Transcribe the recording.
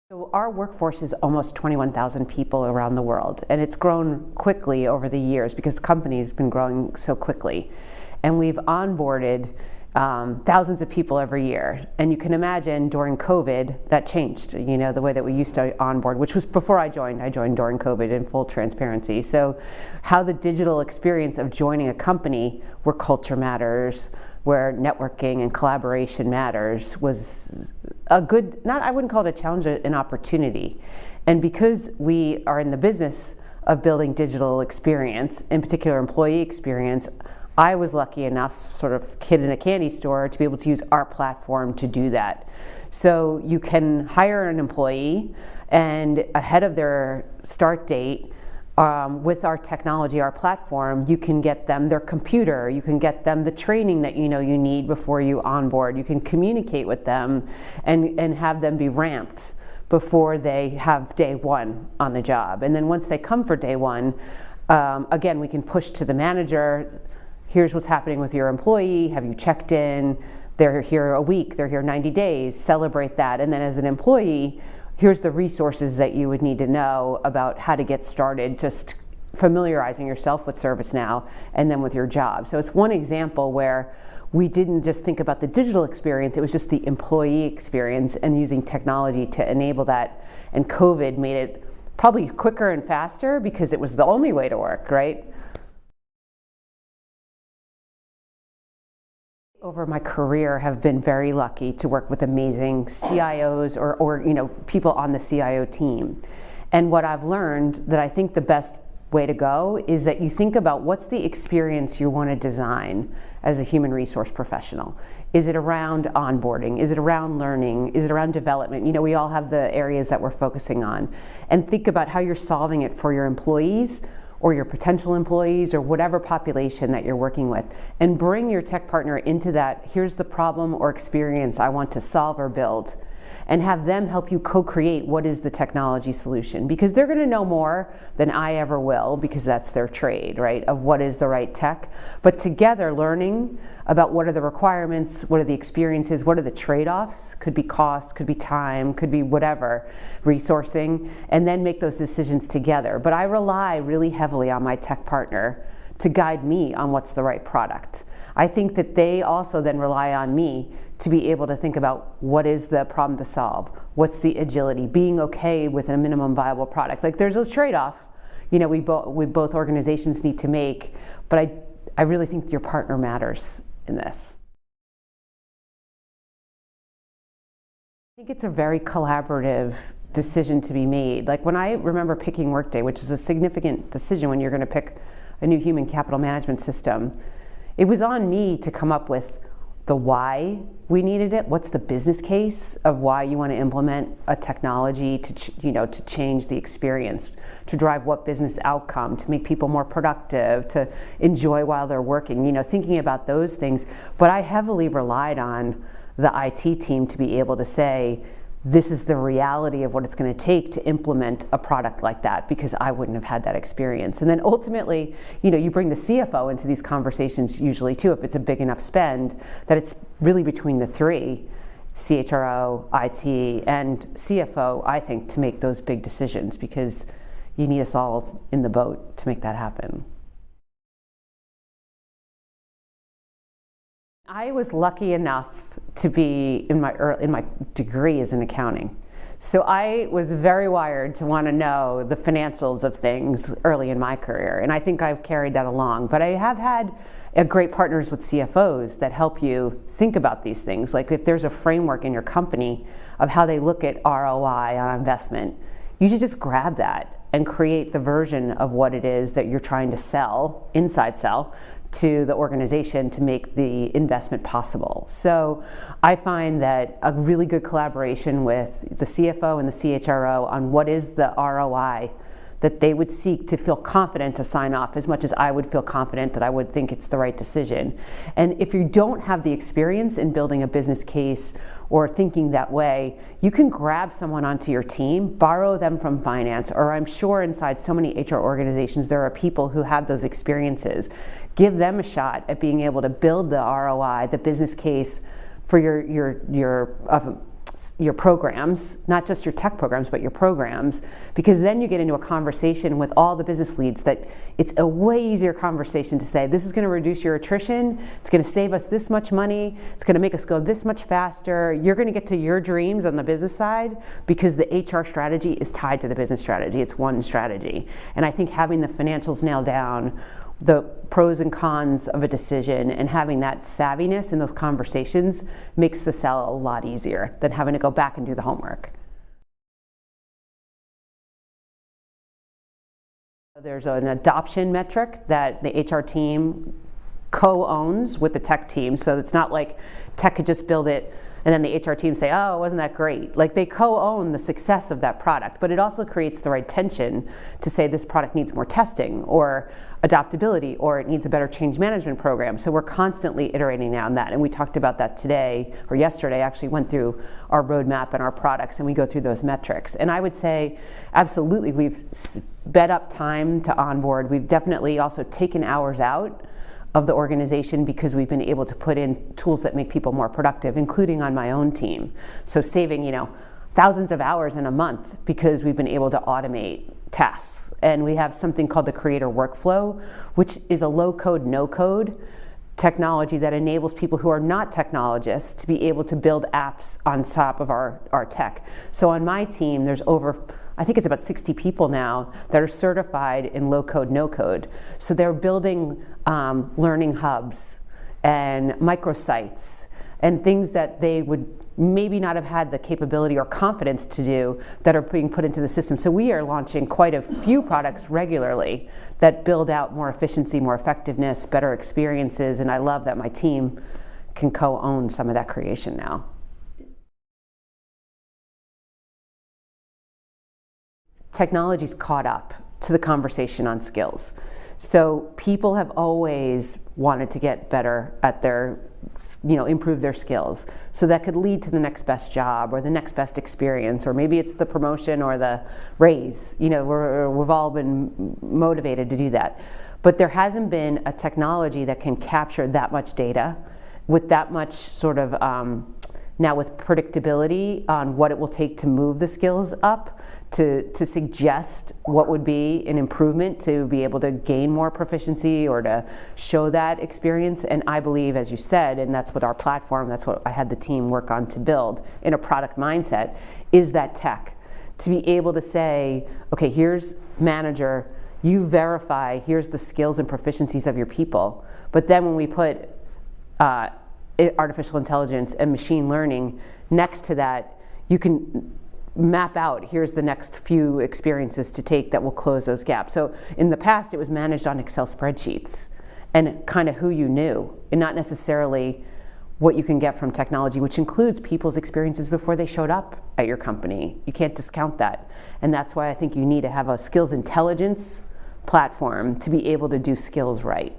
So our workforce is almost 21,000 people around the world, and it's grown quickly over the years because the company has been growing so quickly. And we've onboarded thousands of people every year. And you can imagine during COVID, that changed, the way that we used to onboard, which was before I joined. I joined during COVID in full transparency. So how the digital experience of joining a company where culture matters, where networking and collaboration matters, was a good, I wouldn't call it a challenge, an opportunity. And because we are in the business of building digital experience, in particular employee experience, I was lucky enough, sort of kid in a candy store, to be able to use our platform to do that. So you can hire an employee, and ahead of their start date, with our technology, our platform, you can get them their computer, you can get them the training that you need before you onboard, you can communicate with them and have them be ramped before they have day one on the job. And then once they come for day one, again, we can push to the manager, here's what's happening with your employee, have you checked in, they're here a week, they're here 90 days, celebrate that. And then as an employee, here's the resources that you would need to know about how to get started, just familiarizing yourself with ServiceNow and then with your job. So it's one example where we didn't just think about the digital experience, it was just the employee experience and using technology to enable that. And COVID made it probably quicker and faster because it was the only way to work, right? Over my career, have been very lucky to work with amazing CIOs or people on the CIO team. And what I've learned that I think the best way to go is that you think about what's the experience you want to design as a human resource professional. Is it around onboarding? Is it around learning? Is it around development? We all have the areas that we're focusing on. And think about how you're solving it for your employees or your potential employees or whatever population that you're working with, and bring your tech partner into that, here's the problem or experience I want to solve or build, and have them help you co-create what is the technology solution, because they're going to know more than I ever will, because that's their trade, right, of what is the right tech. But together, learning about what are the requirements, what are the experiences, what are the trade-offs, could be cost, could be time, could be whatever, resourcing, and then make those decisions together. But I rely really heavily on my tech partner to guide me on what's the right product. I think that they also then rely on me to be able to think about what is the problem to solve, what's the agility, being okay with a minimum viable product. Like, there's a trade-off, we both organizations need to make, but I really think your partner matters in this. I think it's a very collaborative decision to be made. Like, when I remember picking Workday, which is a significant decision when you're going to pick a new human capital management system, it was on me to come up with the why we needed it. What's the business case of why you want to implement a technology to change the experience, to drive what business outcome, to make people more productive, to enjoy while they're working, thinking about those things. But I heavily relied on the IT team to be able to say, this is the reality of what it's going to take to implement a product like that, because I wouldn't have had that experience. And then ultimately, you bring the CFO into these conversations usually too, if it's a big enough spend, that it's really between the three, CHRO, IT, and CFO, I think, to make those big decisions, because you need us all in the boat to make that happen. I was lucky enough to be in my degree is in accounting. So I was very wired to want to know the financials of things early in my career, and I think I've carried that along. But I have had great partners with CFOs that help you think about these things. Like, if there's a framework in your company of how they look at ROI on investment, you should just grab that and create the version of what it is that you're trying to sell, inside sell, to the organization to make the investment possible. So I find that a really good collaboration with the CFO and the CHRO on what is the ROI that they would seek to feel confident to sign off, as much as I would feel confident that I would think it's the right decision. And if you don't have the experience in building a business case or thinking that way, you can grab someone onto your team, borrow them from finance, or I'm sure inside so many HR organizations there are people who have those experiences. Give them a shot at being able to build the ROI, the business case for your your programs, not just your tech programs, but your programs, because then you get into a conversation with all the business leads that it's a way easier conversation to say, this is going to reduce your attrition, it's going to save us this much money, it's going to make us go this much faster, you're going to get to your dreams on the business side because the HR strategy is tied to the business strategy. It's one strategy. And I think having the financials nailed down, the pros and cons of a decision, and having that savviness in those conversations makes the sell a lot easier than having to go back and do the homework. There's an adoption metric that the HR team co-owns with the tech team, so it's not like tech could just build it and then the HR team say, oh, wasn't that great? Like, they co-own the success of that product, but it also creates the right tension to say this product needs more testing or adaptability, or it needs a better change management program. So we're constantly iterating on that, and we talked about that today, or yesterday actually, went through our roadmap and our products, and we go through those metrics. And I would say, absolutely, we've sped up time to onboard. We've definitely also taken hours out of the organization because we've been able to put in tools that make people more productive, including on my own team. So saving, thousands of hours in a month because we've been able to automate tasks. And we have something called the Creator Workflow, which is a low-code, no-code technology that enables people who are not technologists to be able to build apps on top of our tech. So on my team, there's I think it's about 60 people now that are certified in low-code, no-code. So they're building learning hubs and microsites and things that they would maybe not have had the capability or confidence to do that are being put into the system. So we are launching quite a few products regularly that build out more efficiency, more effectiveness, better experiences, and I love that my team can co-own some of that creation now. Technology's caught up to the conversation on skills. So people have always wanted to get better at improve their skills. So that could lead to the next best job or the next best experience, or maybe it's the promotion or the raise. We've all been motivated to do that. But there hasn't been a technology that can capture that much data with that much sort of, now with predictability on what it will take to move the skills up, to suggest what would be an improvement to be able to gain more proficiency or to show that experience. And I believe, as you said, and that's what our platform, that's what I had the team work on to build in a product mindset, is that tech. To be able to say, okay, here's manager, you verify, here's the skills and proficiencies of your people. But then when we put artificial intelligence and machine learning next to that, you can map out, here's the next few experiences to take that will close those gaps. So in the past, it was managed on Excel spreadsheets and kind of who you knew, and not necessarily what you can get from technology, which includes people's experiences before they showed up at your company. You can't discount that. And that's why I think you need to have a skills intelligence platform to be able to do skills right.